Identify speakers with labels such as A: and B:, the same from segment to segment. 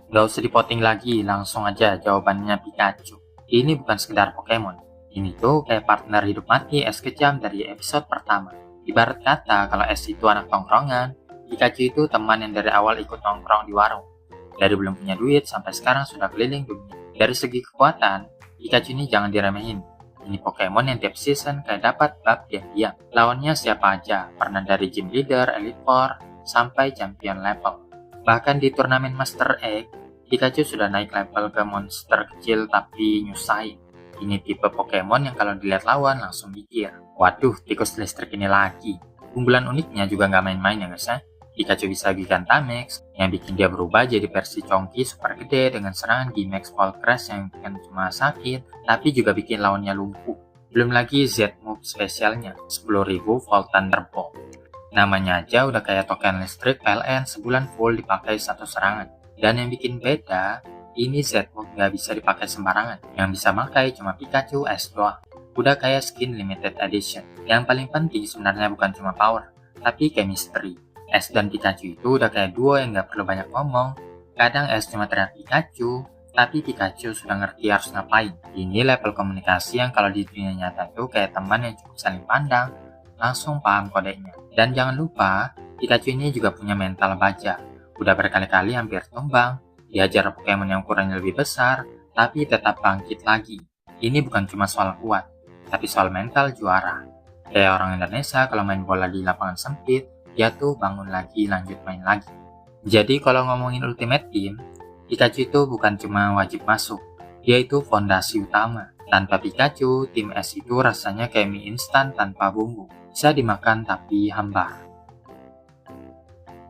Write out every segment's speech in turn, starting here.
A: Gak usah dipoting lagi, langsung aja jawabannya Pikachu. Ini bukan sekedar Pokemon. Ini tuh kayak partner hidup mati es kejam dari episode pertama. Ibarat kata kalau es itu anak tongkrongan, Pikachu itu teman yang dari awal ikut nongkrong di warung. Dari belum punya duit sampai sekarang sudah keliling dunia. Dari segi kekuatan, Pikachu ini jangan diremehin. Ini Pokemon yang tiap season kayak dapat bug diam-diam. Lawannya siapa aja, pernah dari gym leader, elite four, sampai champion level. Bahkan di turnamen Master Egg, Pikachu sudah naik level ke monster kecil tapi nyusahin. Ini tipe Pokemon yang kalau dilihat lawan langsung mikir, waduh tikus listrik ini lagi. Unggulan uniknya juga nggak main-main ya guys ya. Pikachu bisa Gigantamax yang bikin dia berubah jadi versi Chonky super gede dengan serangan Gimax Fall Crash yang bukan cuma sakit, tapi juga bikin lawannya lumpuh. Belum lagi Z-move spesialnya, 10.000 Volt Thunderbolt. Namanya aja udah kayak token listrik PLN sebulan full dipakai satu serangan. Dan yang bikin beda, ini Z-move nggak bisa dipakai sembarangan. Yang bisa pakai cuma Pikachu S doang. Udah kayak skin limited edition. Yang paling penting sebenarnya bukan cuma power, tapi chemistry. S dan Pikachu itu udah kayak duo yang nggak perlu banyak ngomong. Kadang S cuma teriak Pikachu, tapi Pikachu sudah ngerti harus ngapain. Ini level komunikasi yang kalau di dunia nyata itu kayak teman yang cukup saling pandang, langsung paham kodenya. Dan jangan lupa, Pikachu ini juga punya mental baja. Udah berkali-kali hampir tumbang, diajar Pokemon yang ukurannya lebih besar, tapi tetap bangkit lagi. Ini bukan cuma soal kuat, tapi soal mental juara. Kayak orang Indonesia kalau main bola di lapangan sempit, dia tuh bangun lagi lanjut main lagi. Jadi kalau ngomongin Ultimate Team, Pikachu itu bukan cuma wajib masuk, dia itu fondasi utama. Tanpa Pikachu, tim S itu rasanya kayak mie instan tanpa bumbu. Bisa dimakan tapi hambar.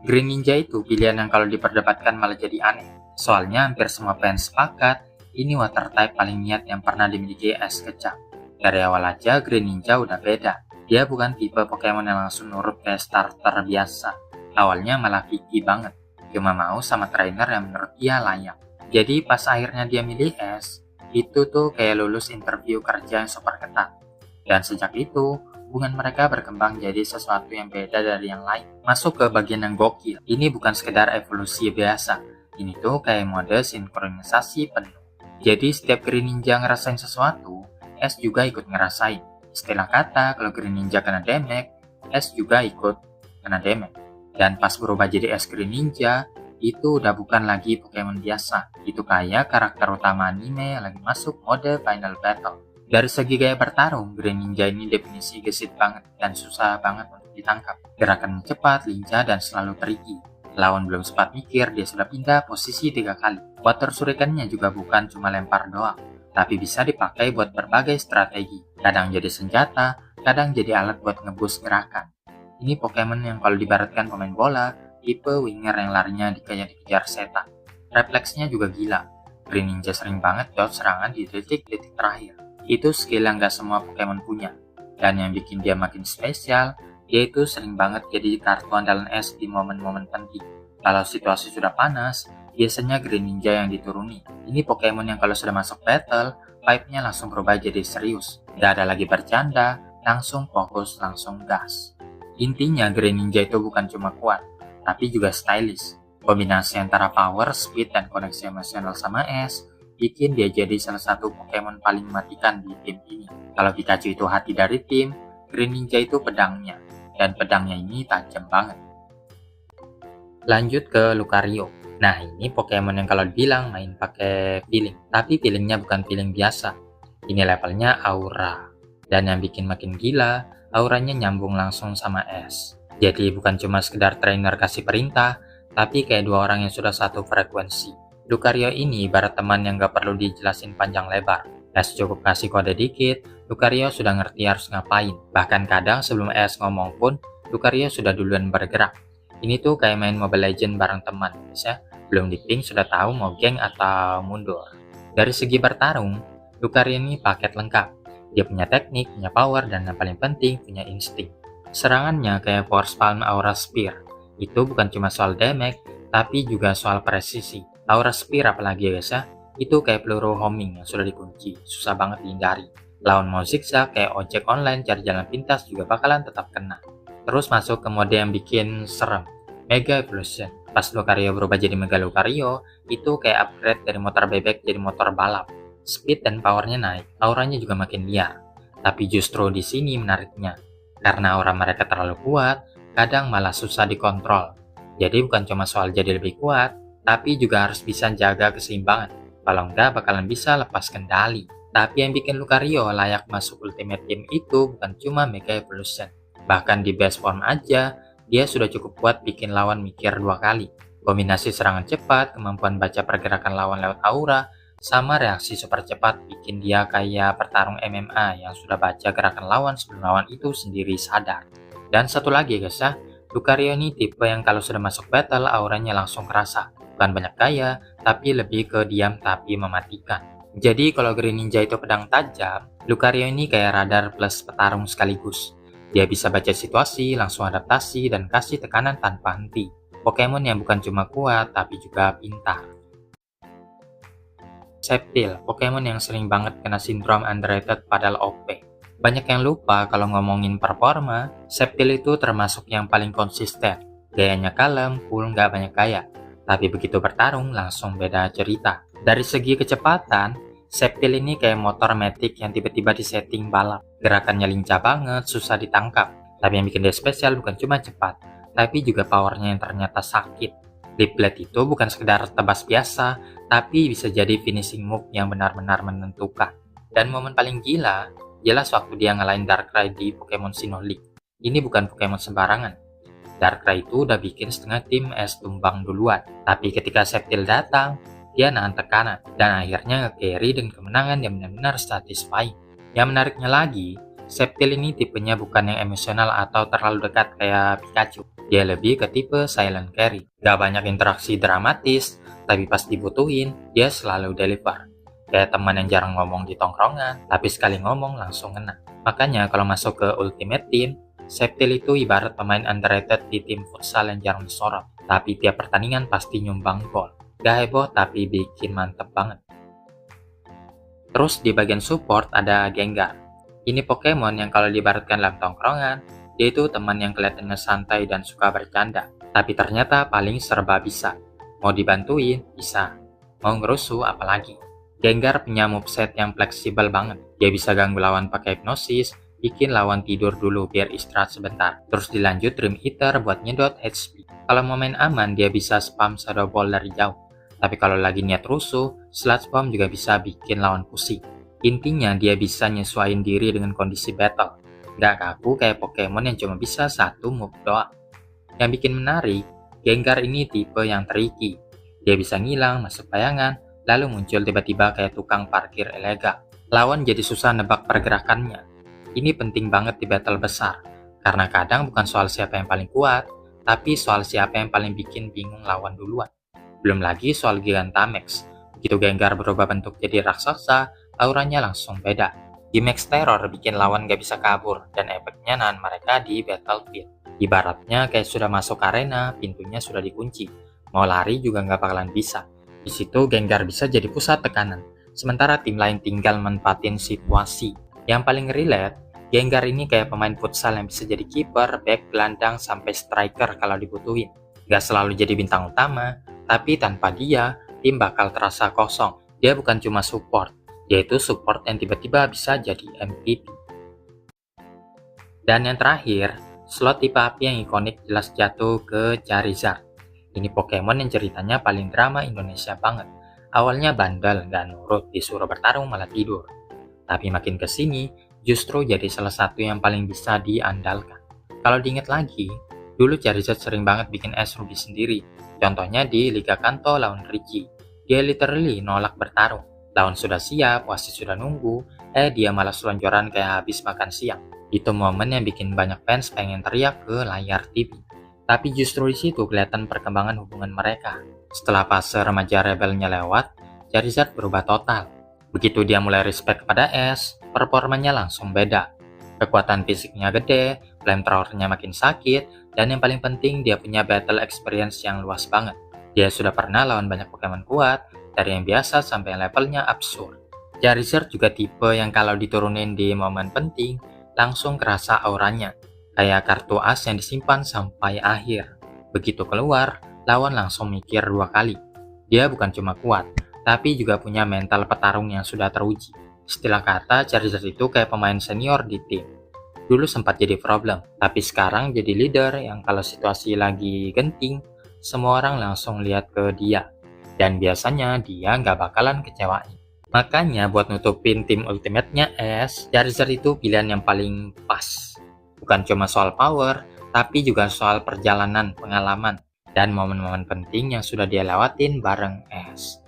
A: Green Ninja itu pilihan yang kalau diperdebatkan malah jadi aneh. Soalnya hampir semua fans sepakat, ini water type paling niat yang pernah dimiliki es kecap. Dari awal aja Green Ninja udah beda. Dia bukan tipe Pokemon yang langsung nurut kayak starter biasa. Awalnya malah picky banget. Cuma mau sama trainer yang menurut dia layak. Jadi pas akhirnya dia milih S, itu tuh kayak lulus interview kerja yang super ketat. Dan sejak itu, hubungan mereka berkembang jadi sesuatu yang beda dari yang lain. Masuk ke bagian yang gokil. Ini bukan sekedar evolusi biasa. Ini tuh kayak mode sinkronisasi penuh. Jadi setiap Green Ninja ngerasain sesuatu, S juga ikut ngerasain. Istilah kata kalau Green Ninja kena damage, S juga ikut kena damage. Dan pas berubah jadi S Green Ninja, itu udah bukan lagi Pokemon biasa. Itu kayak karakter utama anime yang lagi masuk mode Final Battle. Dari segi gaya bertarung, Green Ninja ini definisi gesit banget dan susah banget untuk ditangkap. Gerakannya cepat, lincah, dan selalu tricky. Lawan belum sempat mikir, dia sudah pindah posisi 3 kali. Water Shuriken-nya juga bukan cuma lempar doang, tapi bisa dipakai buat berbagai strategi. Kadang jadi senjata, kadang jadi alat buat ngeboost gerakan. Ini Pokemon yang kalau dibaratkan pemain bola, tipe winger yang larinya kayak dikejar setan. Refleksnya juga gila. Green Ninja sering banget dodge serangan di detik-detik terakhir. Itu skill yang gak semua Pokemon punya. Dan yang bikin dia makin spesial, dia itu sering banget jadi kartu andalan S di momen-momen penting. Kalau situasi sudah panas, biasanya Green Ninja yang dituruni. Ini Pokemon yang kalau sudah masuk battle, vibe-nya langsung berubah jadi serius. Gak ada lagi bercanda, langsung fokus, langsung gas. Intinya Green Ninja itu bukan cuma kuat, tapi juga stylish. Kombinasi antara power, speed, dan koneksi emosional sama S, bikin dia jadi salah satu Pokemon paling mematikan di tim ini. Kalau Pikachu itu hati dari tim, Green Ninja itu pedangnya. Dan pedangnya ini tajam banget. Lanjut ke Lucario. Nah ini Pokemon yang kalau dibilang main pakai feeling, tapi feelingnya bukan feeling biasa. Ini levelnya aura. Dan yang bikin makin gila, auranya nyambung langsung sama S. Jadi bukan cuma sekedar trainer kasih perintah, tapi kayak dua orang yang sudah satu frekuensi. Lucario ini ibarat teman yang gak perlu dijelasin panjang lebar. S cukup kasih kode dikit, Lucario sudah ngerti harus ngapain. Bahkan kadang sebelum S ngomong pun, Lucario sudah duluan bergerak. Ini tuh kayak main Mobile Legends bareng teman, ya. Belum di ping sudah tahu mau geng atau mundur. Dari segi bertarung, Lucario ini paket lengkap. Dia punya teknik, punya power, dan yang paling penting punya insting. Serangannya kayak Force Palm Aura Spear. Itu bukan cuma soal damage, tapi juga soal presisi. Aura Spear apalagi ya guys ya, itu kayak peluru homing yang sudah dikunci, susah banget dihindari. Lawan mau zigzag kayak ojek online cari jalan pintas juga bakalan tetap kena. Terus masuk ke mode yang bikin serem, Mega Evolution. Pas Lucario berubah jadi Mega Lucario, itu kayak upgrade dari motor bebek jadi motor balap. Speed dan powernya naik, auranya juga makin liar. Tapi justru di sini menariknya, karena aura mereka terlalu kuat, kadang malah susah dikontrol. Jadi bukan cuma soal jadi lebih kuat, tapi juga harus bisa jaga keseimbangan. Kalau enggak bakalan bisa lepas kendali. Tapi yang bikin Lucario layak masuk Ultimate Team itu bukan cuma Mega Evolution. Bahkan di best form aja, dia sudah cukup kuat bikin lawan mikir 2 kali. Kombinasi serangan cepat, kemampuan baca pergerakan lawan lewat aura, sama reaksi super cepat bikin dia kayak petarung MMA yang sudah baca gerakan lawan sebelum lawan itu sendiri sadar. Dan satu lagi guys ya, Lucario ini tipe yang kalau sudah masuk battle auranya langsung kerasa. Bukan banyak gaya, tapi lebih ke diam tapi mematikan. Jadi kalau Green Ninja itu pedang tajam, Lucario ini kayak radar plus petarung sekaligus. Dia bisa baca situasi, langsung adaptasi, dan kasih tekanan tanpa henti. Pokemon yang bukan cuma kuat, tapi juga pintar. Sceptile, Pokemon yang sering banget kena sindrom underrated padahal OP. Banyak yang lupa kalau ngomongin performa, Sceptile itu termasuk yang paling konsisten. Gayanya kalem, cool, nggak banyak gaya. Tapi begitu bertarung, langsung beda cerita. Dari segi kecepatan, Sceptile ini kayak motor matic yang tiba-tiba disetting balap. Gerakannya lincah banget, susah ditangkap. Tapi yang bikin dia spesial bukan cuma cepat, tapi juga powernya yang ternyata sakit. Leaf Blade itu bukan sekedar tebas biasa, tapi bisa jadi finishing move yang benar-benar menentukan. Dan momen paling gila, jelas waktu dia ngalahin Darkrai di Pokemon Sinnoh League. Ini bukan Pokemon sembarangan. Darkrai itu udah bikin setengah tim es tumbang duluan. Tapi ketika Sceptile datang, dia nahan tekanan dan akhirnya nge-carry dengan kemenangan yang benar-benar satisfying. Yang menariknya lagi, Sceptile ini tipenya bukan yang emosional atau terlalu dekat kayak Pikachu. Dia lebih ke tipe silent carry. Gak banyak interaksi dramatis, tapi pas dibutuhin, dia selalu deliver. Kayak teman yang jarang ngomong di tongkrongan, tapi sekali ngomong langsung ngena. Makanya kalau masuk ke Ultimate Team, Sceptile itu ibarat pemain underrated di tim futsal yang jarang disorot. Tapi tiap pertandingan pasti nyumbang gol. Gak heboh tapi bikin mantep banget. Terus di bagian support ada Gengar. Ini Pokemon yang kalau diibaratkan dalam tongkrongan, dia itu teman yang kelihatannya santai dan suka bercanda. Tapi ternyata paling serba bisa. Mau dibantuin, bisa. Mau ngerusuh, apalagi. Gengar punya moveset yang fleksibel banget. Dia bisa ganggu lawan pakai hipnosis, bikin lawan tidur dulu biar istirahat sebentar. Terus dilanjut Dream Eater buat nyedot HP. Kalau mau main aman, dia bisa spam Shadow Ball dari jauh. Tapi kalau lagi niat rusuh, Sludge Bomb juga bisa bikin lawan pusing. Intinya dia bisa nyesuaiin diri dengan kondisi battle. Nggak kaku kayak Pokemon yang cuma bisa satu move doang. Yang bikin menarik, Gengar ini tipe yang tricky. Dia bisa ngilang, masuk bayangan, lalu muncul tiba-tiba kayak tukang parkir ilegal. Lawan jadi susah nebak pergerakannya. Ini penting banget di battle besar, karena kadang bukan soal siapa yang paling kuat, tapi soal siapa yang paling bikin bingung lawan duluan. Belum lagi soal Gigantamax. Begitu Gengar berubah bentuk jadi raksasa, auranya langsung beda. Gimax Terror bikin lawan gak bisa kabur, dan efeknya nahan mereka di battlefield. Ibaratnya kayak sudah masuk arena, pintunya sudah dikunci. Mau lari juga gak bakalan bisa. Di situ Gengar bisa jadi pusat tekanan, sementara tim lain tinggal manfaatin situasi. Yang paling relate, Gengar ini kayak pemain futsal yang bisa jadi kiper, back, gelandang, sampai striker kalau dibutuhin. Gak selalu jadi bintang utama, tapi tanpa dia, tim bakal terasa kosong. Dia bukan cuma support, dia itu support yang tiba-tiba bisa jadi MVP. Dan yang terakhir, slot tipe api yang ikonik jelas jatuh ke Charizard. Ini Pokemon yang ceritanya paling drama Indonesia banget. Awalnya bandel, gak nurut, disuruh bertarung malah tidur. Tapi makin kesini, justru jadi salah satu yang paling bisa diandalkan. Kalau diingat lagi, dulu Charizard sering banget bikin es rugi sendiri. Contohnya di Liga Kanto lawan Rigi. Dia literally nolak bertarung. Lawan sudah siap, wasit sudah nunggu, dia malah selonjoran kayak habis makan siang. Itu momen yang bikin banyak fans pengen teriak ke layar TV. Tapi justru di situ kelihatan perkembangan hubungan mereka. Setelah fase remaja rebelnya lewat, Charizard berubah total. Begitu dia mulai respect kepada es, performanya langsung beda. Kekuatan fisiknya gede, flamethrower-nya makin sakit, dan yang paling penting dia punya battle experience yang luas banget. Dia sudah pernah lawan banyak Pokemon kuat, dari yang biasa sampai yang levelnya absurd. Charizard juga tipe yang kalau diturunin di momen penting, langsung kerasa auranya. Kayak kartu as yang disimpan sampai akhir. Begitu keluar, lawan langsung mikir 2 kali. Dia bukan cuma kuat, tapi juga punya mental petarung yang sudah teruji. Istilah kata Charger itu kayak pemain senior di tim. Dulu sempat jadi problem, tapi sekarang jadi leader yang kalau situasi lagi genting, semua orang langsung lihat ke dia. Dan biasanya dia nggak bakalan kecewain. Makanya buat nutupin tim ultimate-nya Charger itu pilihan yang paling pas. Bukan cuma soal power, tapi juga soal perjalanan, pengalaman, dan momen-momen penting yang sudah dia lewatin bareng Ash.